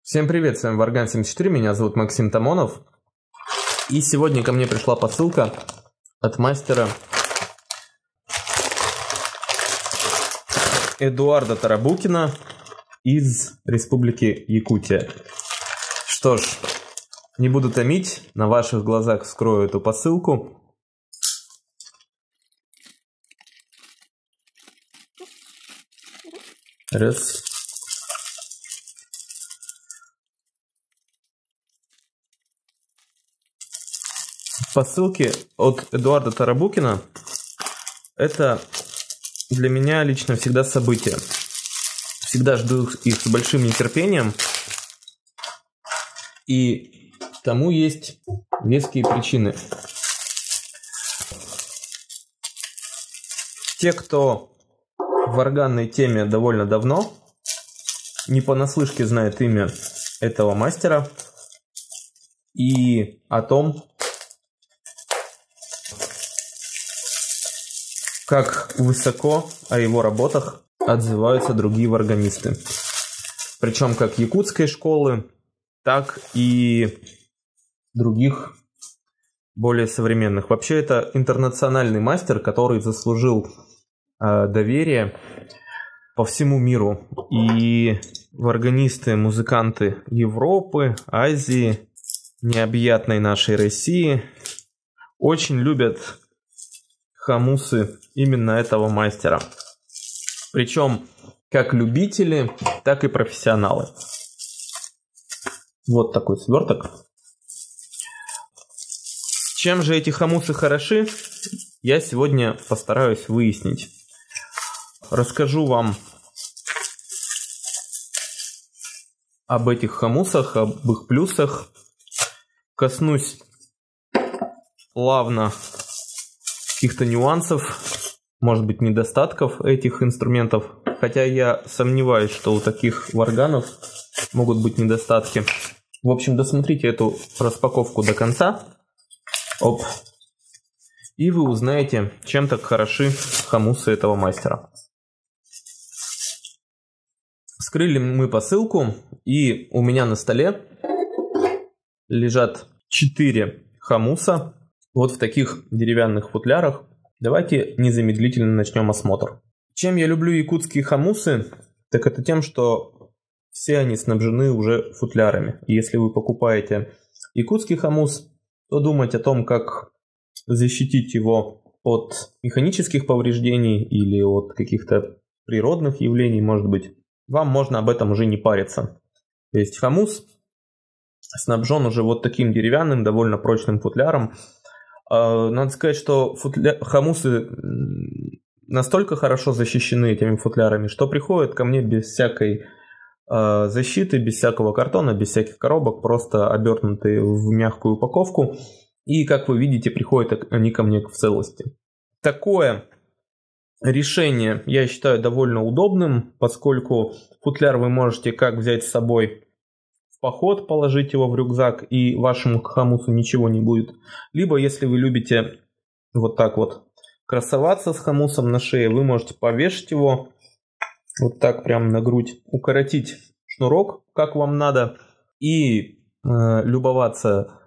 Всем привет, с вами Варган74, меня зовут Максим Тамонов. И сегодня ко мне пришла посылка от мастера Эдуарда Тарабукина из Республики Якутия. Что ж, не буду томить, на ваших глазах вскрою эту посылку. Раз. Посылки от Эдуарда Тарабукина — это для меня лично всегда событие. Всегда жду их с большим нетерпением. И тому есть веские причины. Те, кто в органной теме довольно давно, не понаслышке знает имя этого мастера и о том, как высоко о его работах отзываются другие варганисты. Причем как якутской школы, так и других более современных. Вообще это интернациональный мастер, который заслужил доверие по всему миру. И варганисты, музыканты Европы, Азии, необъятной нашей России очень любят хамусы именно этого мастера. Причем как любители, так и профессионалы. Вот такой сверток. Чем же эти хамусы хороши, я сегодня постараюсь выяснить. Расскажу вам об этих хамусах, об их плюсах. Коснусь плавно каких-то нюансов, может быть, недостатков этих инструментов. Хотя я сомневаюсь, что у таких варганов могут быть недостатки. В общем, досмотрите эту распаковку до конца. Оп. И вы узнаете, чем так хороши хамусы этого мастера. Вскрыли мы посылку, и у меня на столе лежат 4 хамуса. Вот в таких деревянных футлярах. Давайте незамедлительно начнем осмотр. Чем я люблю якутские хамусы, так это тем, что все они снабжены уже футлярами. И если вы покупаете якутский хамус, то думать о том, как защитить его от механических повреждений или от каких-то природных явлений, может быть, вам можно об этом уже не париться. То есть хамус снабжен уже вот таким деревянным, довольно прочным футляром. Надо сказать, что хамусы настолько хорошо защищены этими футлярами, что приходят ко мне без всякой защиты, без всякого картона, без всяких коробок, просто обернутые в мягкую упаковку. И, как вы видите, приходят они ко мне в целости. Такое решение я считаю довольно удобным, поскольку футляр вы можете как взять с собой в поход, положить его в рюкзак, и вашему хамусу ничего не будет. Либо, если вы любите вот так вот красоваться с хамусом на шее, вы можете повешать его вот так прямо на грудь, укоротить шнурок, как вам надо, и любоваться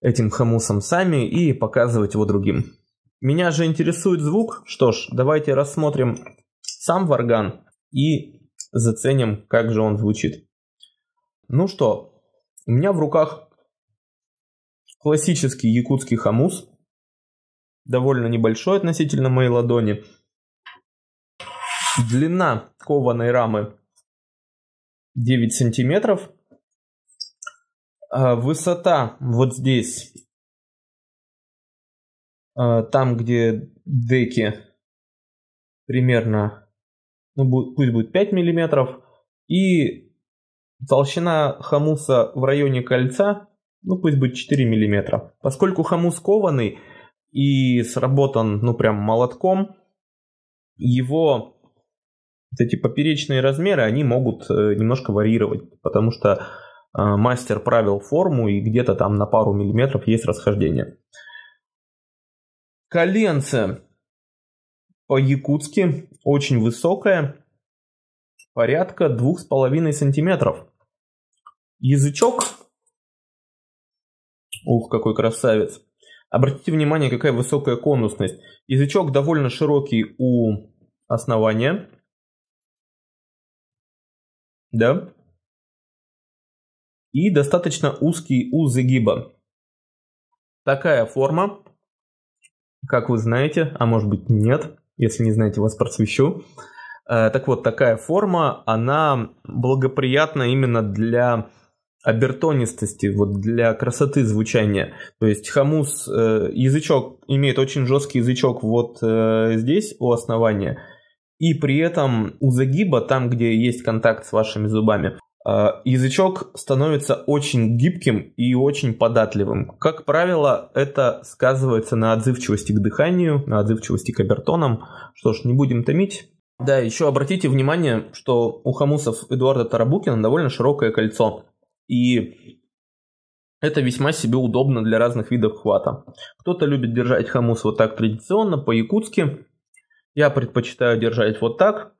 этим хамусом сами и показывать его другим. Меня же интересует звук. Что ж, давайте рассмотрим сам варган и заценим, как же он звучит. Ну что, у меня в руках классический якутский хамус, довольно небольшой относительно моей ладони. Длина кованой рамы 9 сантиметров. Высота вот здесь, там где деки, примерно, пусть будет 5 миллиметров. И толщина хамуса в районе кольца, пусть будет 4 мм. Поскольку хамус кованый и сработан, прям молотком, его вот эти поперечные размеры, они могут немножко варьировать, потому что мастер правил форму, и где-то там на пару миллиметров есть расхождение. Коленце по-якутски очень высокое, порядка 2,5 сантиметров. Язычок. Ух, какой красавец. Обратите внимание, какая высокая конусность. Язычок довольно широкий у основания. Да. И достаточно узкий у загиба. Такая форма, как вы знаете, а может быть нет, если не знаете, вас просвещу. Так вот, такая форма, она благоприятна именно для обертонистости, вот для красоты звучания. То есть хомус, язычок имеет очень жесткий язычок вот здесь у основания, и при этом у загиба, там где есть контакт с вашими зубами, язычок становится очень гибким и очень податливым. Как правило, это сказывается на отзывчивости к дыханию, на отзывчивости к обертонам. Что ж, не будем томить. Да, еще обратите внимание, что у хомусов Эдуарда Тарабукина довольно широкое кольцо. И это весьма себе удобно для разных видов хвата. Кто-то любит держать хомус вот так традиционно, по-якутски. Я предпочитаю держать вот так.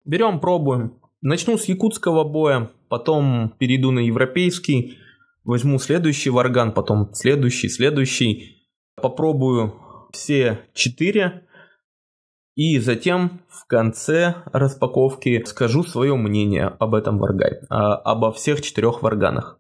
Берем, пробуем. Начну с якутского боя, потом перейду на европейский, возьму следующий варган, потом следующий. Попробую все 4 и затем в конце распаковки скажу свое мнение об этом варгане, обо всех 4 варганах.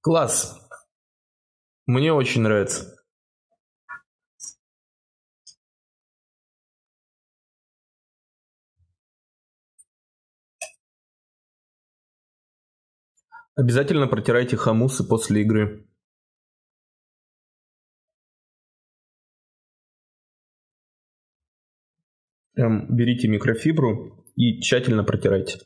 Класс. Мне очень нравится. Обязательно протирайте хомусы после игры. Прям берите микрофибру и тщательно протирайте.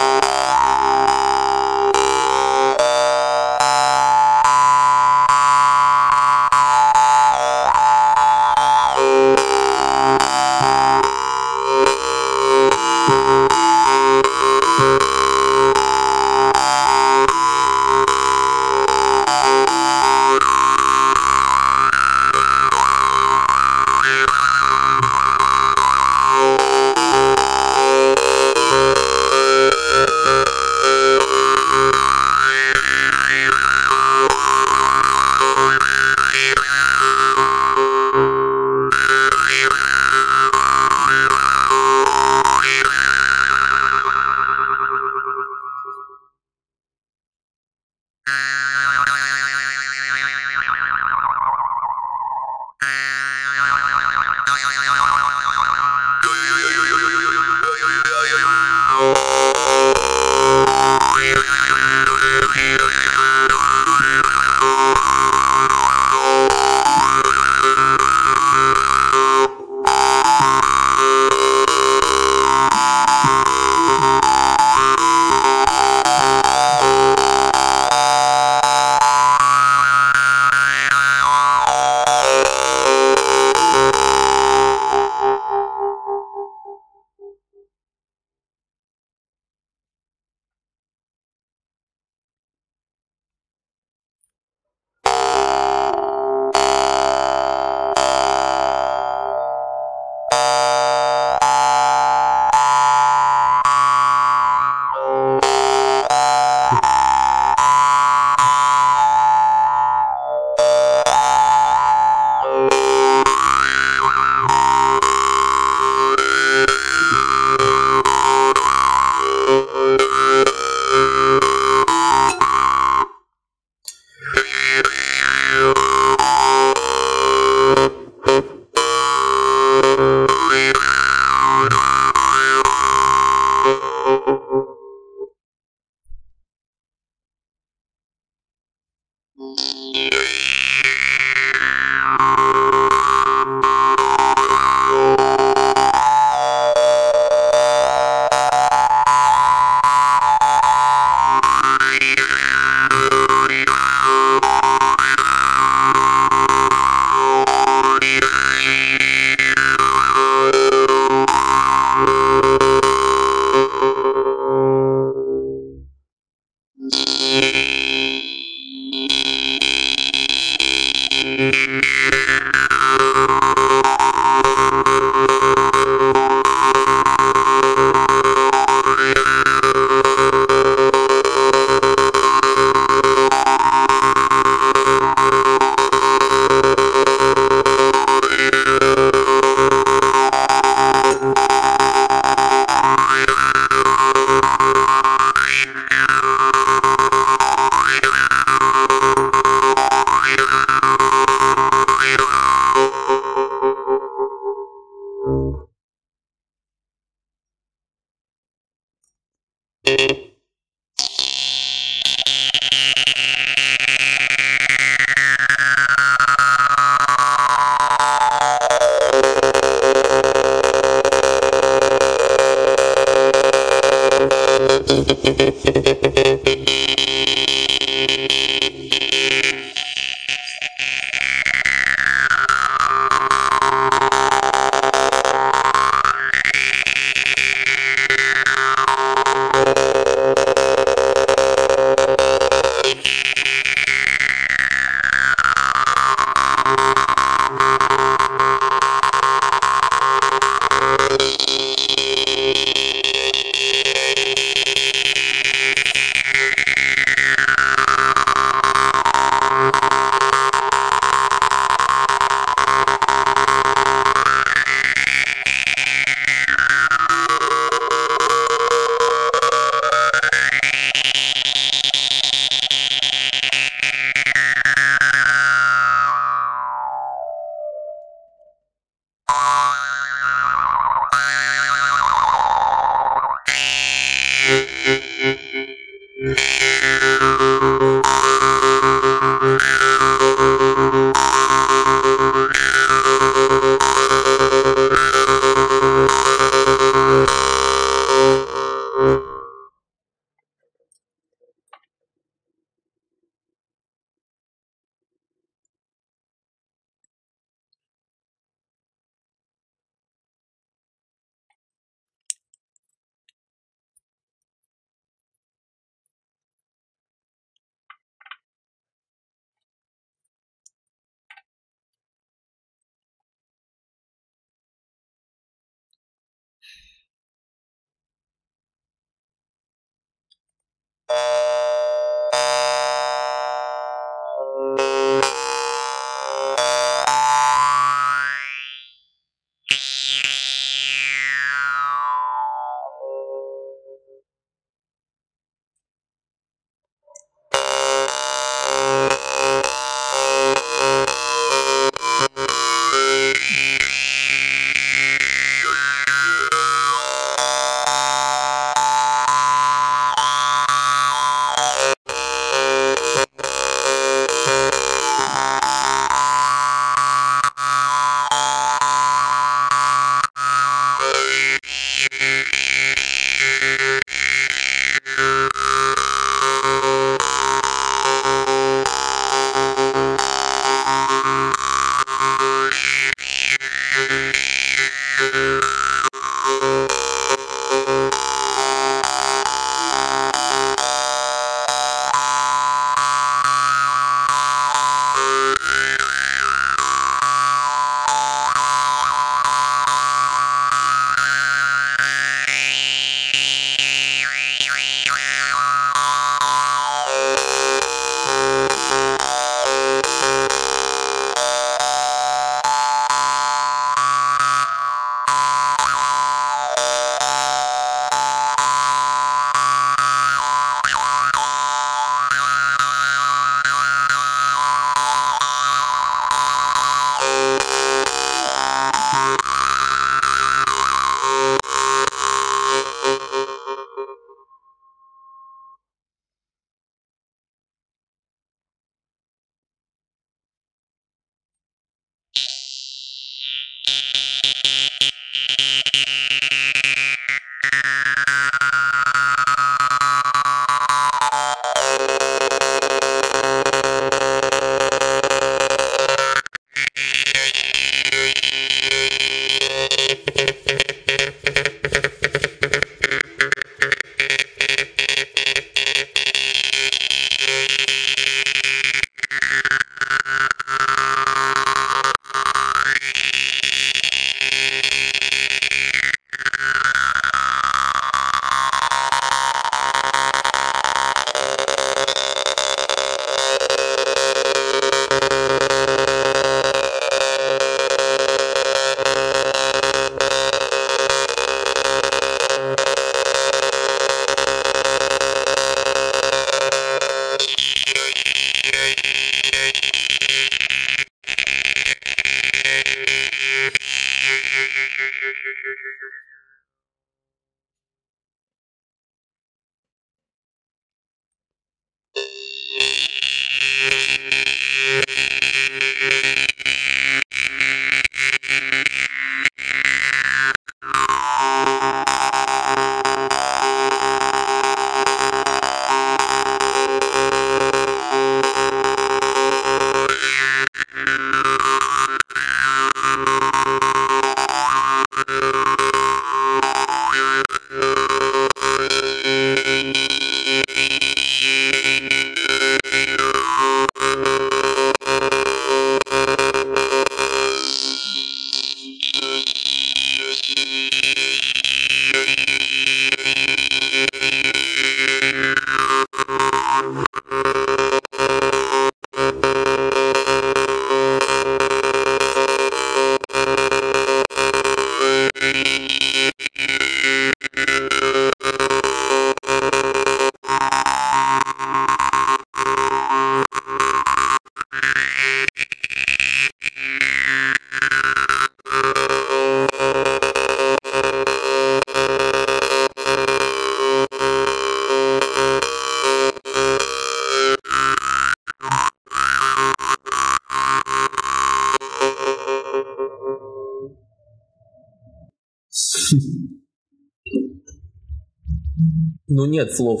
Ну нет слов.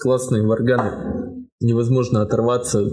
Классные варганы. Невозможно оторваться.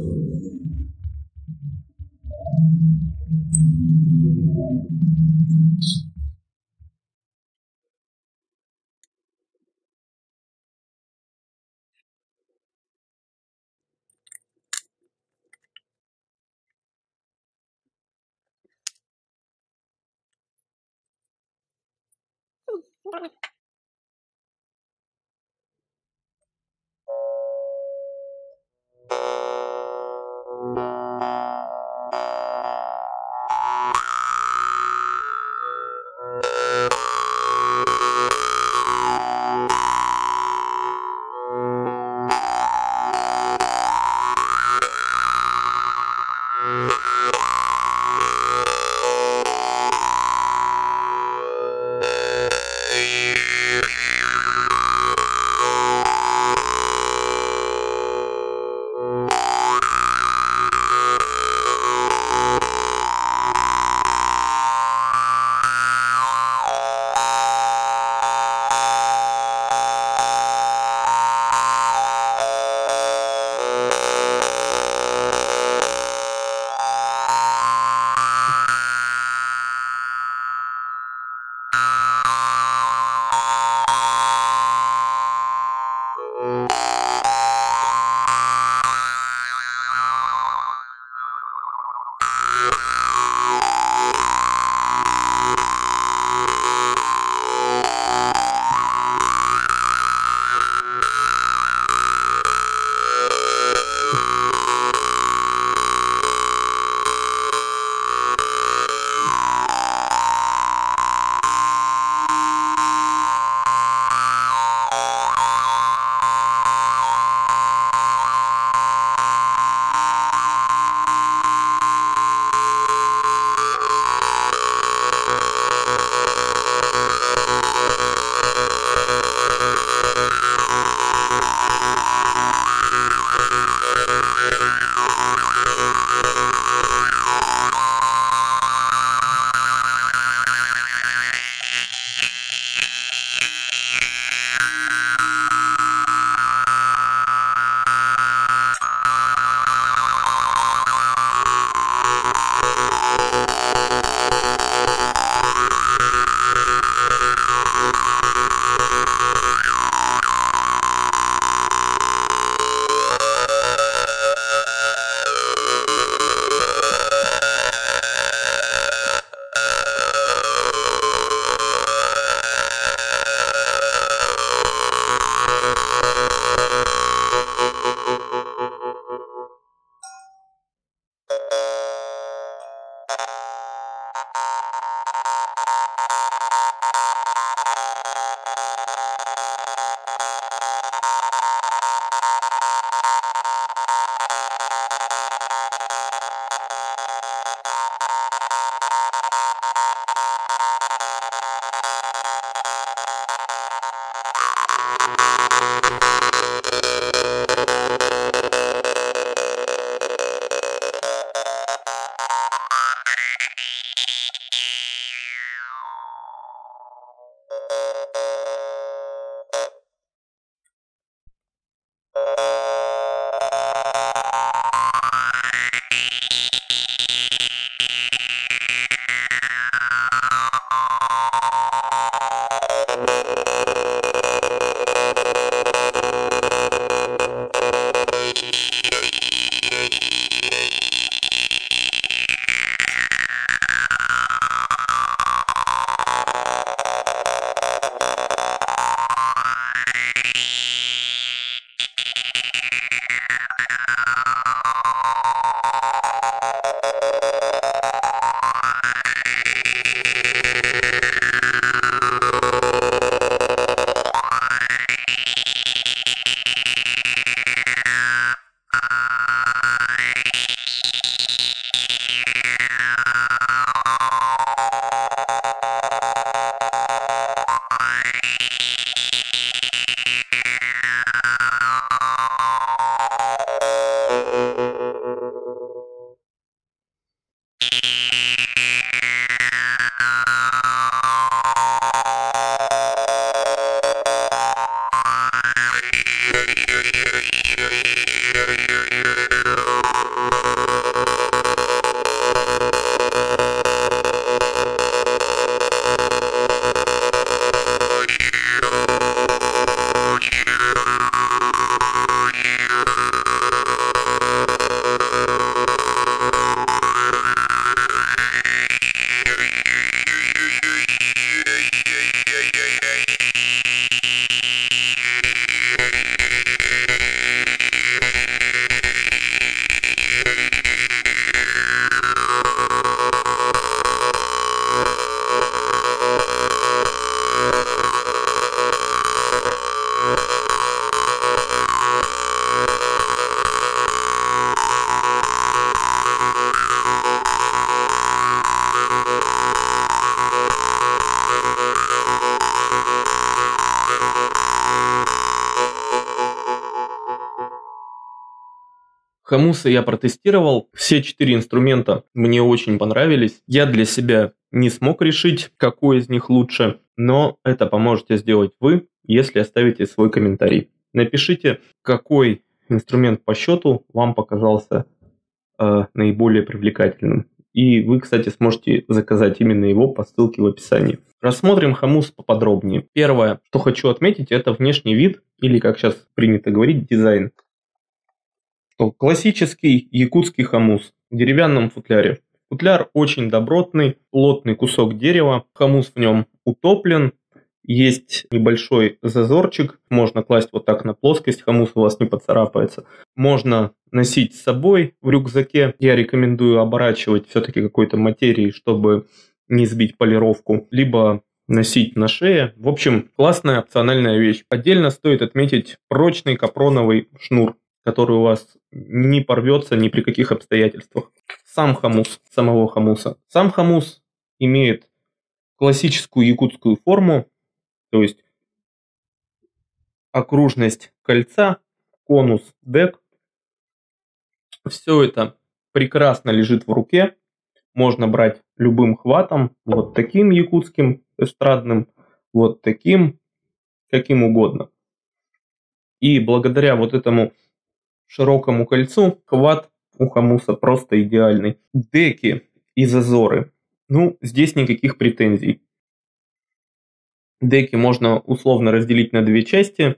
Хамусы я протестировал, все 4 инструмента мне очень понравились. Я для себя не смог решить, какой из них лучше, но это поможете сделать вы, если оставите свой комментарий. Напишите, какой инструмент по счету вам показался наиболее привлекательным. И вы, кстати, сможете заказать именно его по ссылке в описании. Рассмотрим хамус поподробнее. Первое, что хочу отметить, это внешний вид, или, как сейчас принято говорить, дизайн. Классический якутский хамус в деревянном футляре. Футляр очень добротный, плотный кусок дерева, хамус в нем утоплен, есть небольшой зазорчик, можно класть вот так на плоскость, хамус у вас не поцарапается. Можно носить с собой в рюкзаке, я рекомендую оборачивать все-таки какой-то материей, чтобы не сбить полировку, либо носить на шее. В общем, классная опциональная вещь. Отдельно стоит отметить прочный капроновый шнур, который у вас не порвется ни при каких обстоятельствах. Сам хамус, самого хамуса. Сам хамус имеет классическую якутскую форму, то есть окружность кольца, конус, дек. Все это прекрасно лежит в руке. Можно брать любым хватом, вот таким якутским эстрадным, вот таким, каким угодно. И благодаря вот этому широкому кольцу хват у хамуса просто идеальный. Деки и зазоры. Здесь никаких претензий. Деки можно условно разделить на две части.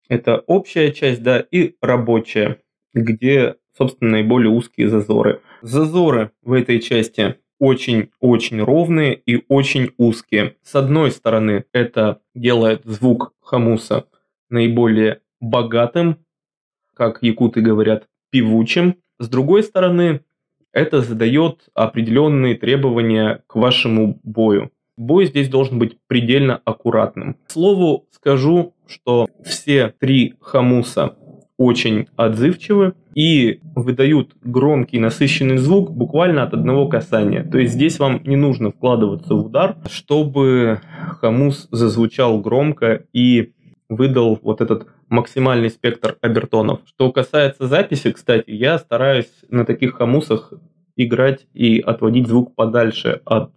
Это общая часть, да, и рабочая, где, собственно, наиболее узкие зазоры. Зазоры в этой части очень-очень ровные и очень узкие. С одной стороны, это делает звук хамуса наиболее богатым, как якуты говорят, певучим. С другой стороны, это задает определенные требования к вашему бою. Бой здесь должен быть предельно аккуратным. К слову, скажу, что все 3 хамуса очень отзывчивы и выдают громкий насыщенный звук буквально от одного касания. То есть здесь вам не нужно вкладываться в удар, чтобы хамус зазвучал громко и выдал вот этот максимальный спектр обертонов. Что касается записи, кстати, я стараюсь на таких хамусах играть и отводить звук подальше от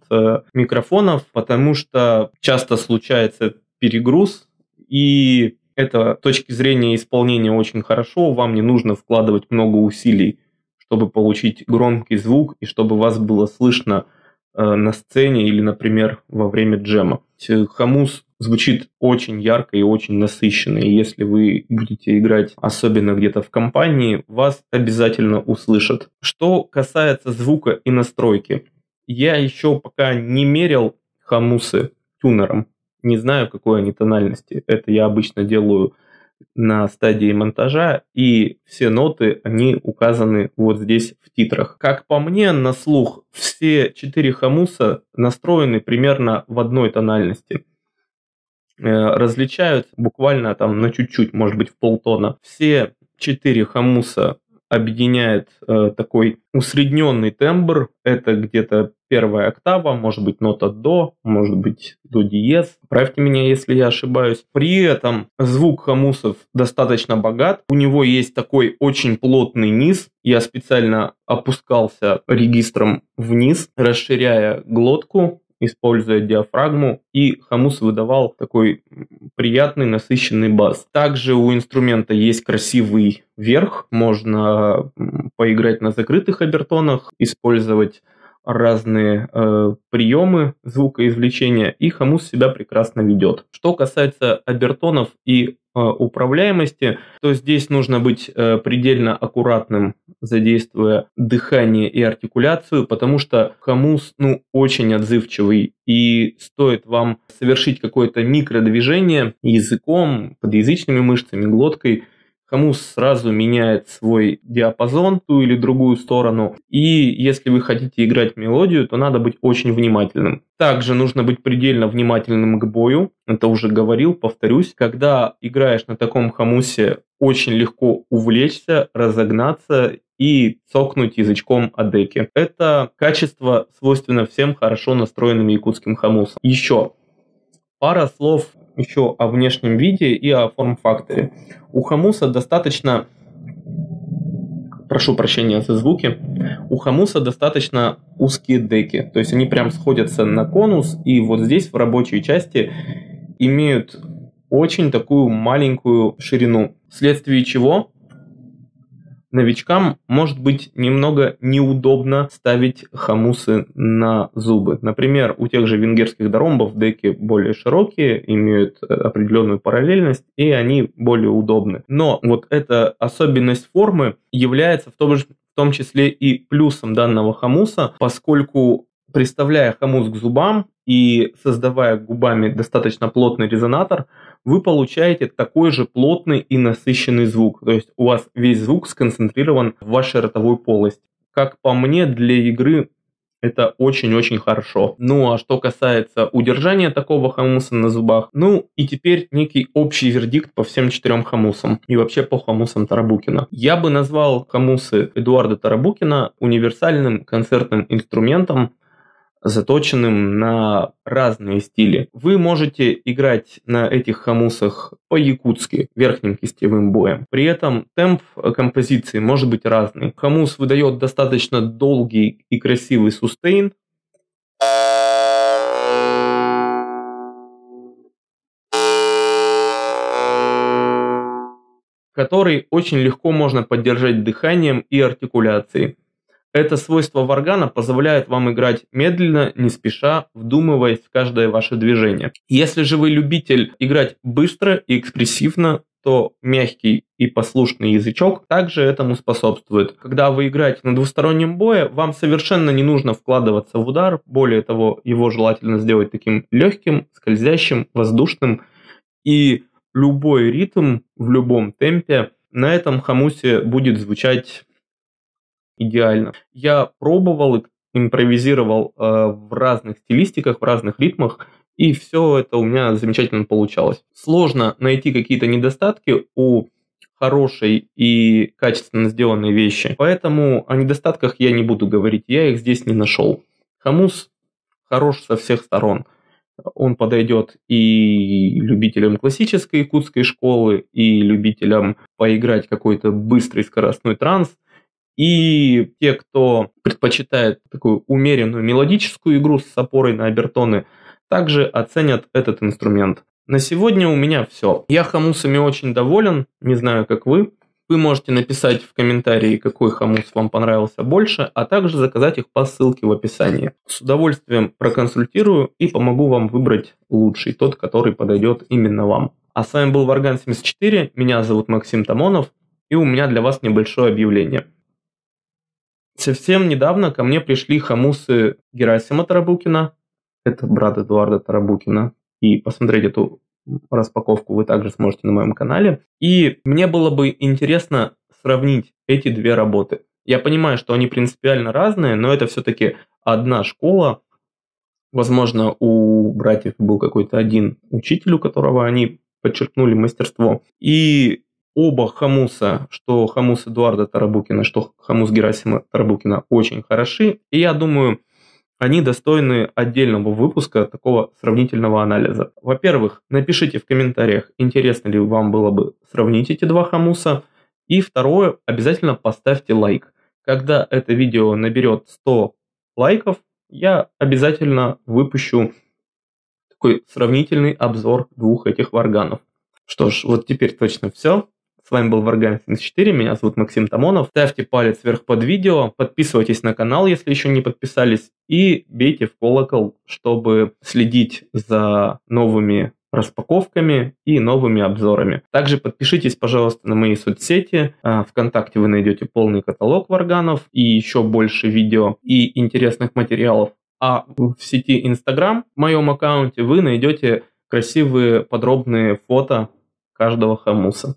микрофонов, потому что часто случается перегруз, и это с точки зрения исполнения очень хорошо, вам не нужно вкладывать много усилий, чтобы получить громкий звук и чтобы вас было слышно на сцене или, например, во время джема. Хамус звучит очень ярко и очень насыщенно, и если вы будете играть, особенно где-то в компании, вас обязательно услышат. Что касается звука и настройки, я еще пока не мерил хамусы тюнером, не знаю, какой они тональности. Это я обычно делаю на стадии монтажа, и все ноты, они указаны вот здесь в титрах. Как по мне, на слух, все 4 хамуса настроены примерно в одной тональности. Различаются буквально там на чуть-чуть, может быть, в полтона. Все 4 хамуса объединяет такой усредненный тембр. Это где-то первая октава, может быть, нота до, может быть, до диез. Правьте меня, если я ошибаюсь. При этом звук хамусов достаточно богат. У него есть такой очень плотный низ. Я специально опускался регистром вниз, расширяя глотку, используя диафрагму, и хамус выдавал такой приятный насыщенный бас. Также у инструмента есть красивый верх, можно поиграть на закрытых обертонах, использовать разные приемы звукоизвлечения, и хамус себя прекрасно ведет. Что касается обертонов и управляемости, то здесь нужно быть предельно аккуратным, задействуя дыхание и артикуляцию, потому что хамус очень отзывчивый, и стоит вам совершить какое-то микродвижение языком, подъязычными мышцами, глоткой, хамус сразу меняет свой диапазон в ту или другую сторону, и если вы хотите играть мелодию, то надо быть очень внимательным. Также нужно быть предельно внимательным к бою, это уже говорил, повторюсь. Когда играешь на таком хамусе, очень легко увлечься, разогнаться и цокнуть язычком о деки. Это качество свойственно всем хорошо настроенным якутским хамусам. Еще пара слов еще о внешнем виде и о форм-факторе. У хамуса достаточно прошу прощения за звуки, у хамуса достаточно узкие деки, то есть они прям сходятся на конус, и вот здесь в рабочей части имеют очень такую маленькую ширину, вследствие чего новичкам может быть немного неудобно ставить хамусы на зубы. Например, у тех же венгерских даромбов деки более широкие, имеют определенную параллельность, и они более удобны. Но вот эта особенность формы является в том числе и плюсом данного хамуса, поскольку, приставляя хамус к зубам и создавая губами достаточно плотный резонатор, вы получаете такой же плотный и насыщенный звук. То есть у вас весь звук сконцентрирован в вашей ротовой полости. Как по мне, для игры это очень-очень хорошо. Ну а что касается удержания такого хамуса на зубах, ну и теперь некий общий вердикт по всем 4 хамусам и вообще по хамусам Тарабукина. Я бы назвал хамусы Эдуарда Тарабукина универсальным концертным инструментом, заточенным на разные стили. Вы можете играть на этих хамусах по-якутски, верхним кистевым боем. При этом темп композиции может быть разный. Хамус выдает достаточно долгий и красивый сустейн, который очень легко можно поддержать дыханием и артикуляцией. Это свойство варгана позволяет вам играть медленно, не спеша, вдумываясь в каждое ваше движение. Если же вы любитель играть быстро и экспрессивно, то мягкий и послушный язычок также этому способствует. Когда вы играете на двустороннем бое, вам совершенно не нужно вкладываться в удар, более того, его желательно сделать таким легким, скользящим, воздушным, и любой ритм в любом темпе на этом хамусе будет звучать идеально. Я пробовал, импровизировал в разных стилистиках, в разных ритмах, и все это у меня замечательно получалось. Сложно найти какие-то недостатки у хорошей и качественно сделанной вещи, поэтому о недостатках я не буду говорить, я их здесь не нашел. Хамус хорош со всех сторон. Он подойдет и любителям классической якутской школы, и любителям поиграть какой-то быстрый скоростной транс, и те, кто предпочитает такую умеренную мелодическую игру с опорой на обертоны, также оценят этот инструмент. На сегодня у меня все. Я хамусами очень доволен, не знаю, как вы. Вы можете написать в комментарии, какой хамус вам понравился больше, а также заказать их по ссылке в описании. С удовольствием проконсультирую и помогу вам выбрать лучший, тот, который подойдет именно вам. А с вами был Варган74, меня зовут Максим Тамонов, и у меня для вас небольшое объявление. Совсем недавно ко мне пришли хамусы Герасима Тарабукина, это брат Эдуарда Тарабукина, и посмотреть эту распаковку вы также сможете на моем канале. И мне было бы интересно сравнить эти две работы. Я понимаю, что они принципиально разные, но это все-таки одна школа. Возможно, у братьев был какой-то один учитель, у которого они подчеркнули мастерство. И оба хамуса, что хамус Эдуарда Тарабукина, что хамус Герасима Тарабукина, очень хороши. И я думаю, они достойны отдельного выпуска такого сравнительного анализа. Во-первых, напишите в комментариях, интересно ли вам было бы сравнить эти два хамуса. И второе, обязательно поставьте лайк. Когда это видео наберет 100 лайков, я обязательно выпущу такой сравнительный обзор двух этих варганов. Что ж, вот теперь точно все. С вами был Варган74, меня зовут Максим Тамонов. Ставьте палец вверх под видео, подписывайтесь на канал, если еще не подписались, и бейте в колокол, чтобы следить за новыми распаковками и новыми обзорами. Также подпишитесь, пожалуйста, на мои соцсети. ВКонтакте вы найдете полный каталог варганов и еще больше видео и интересных материалов. А в сети Instagram, в моем аккаунте, вы найдете красивые подробные фото каждого хамуса.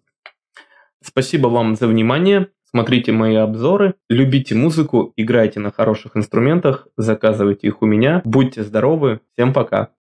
Спасибо вам за внимание. Смотрите мои обзоры, любите музыку, играйте на хороших инструментах, заказывайте их у меня. Будьте здоровы, всем пока.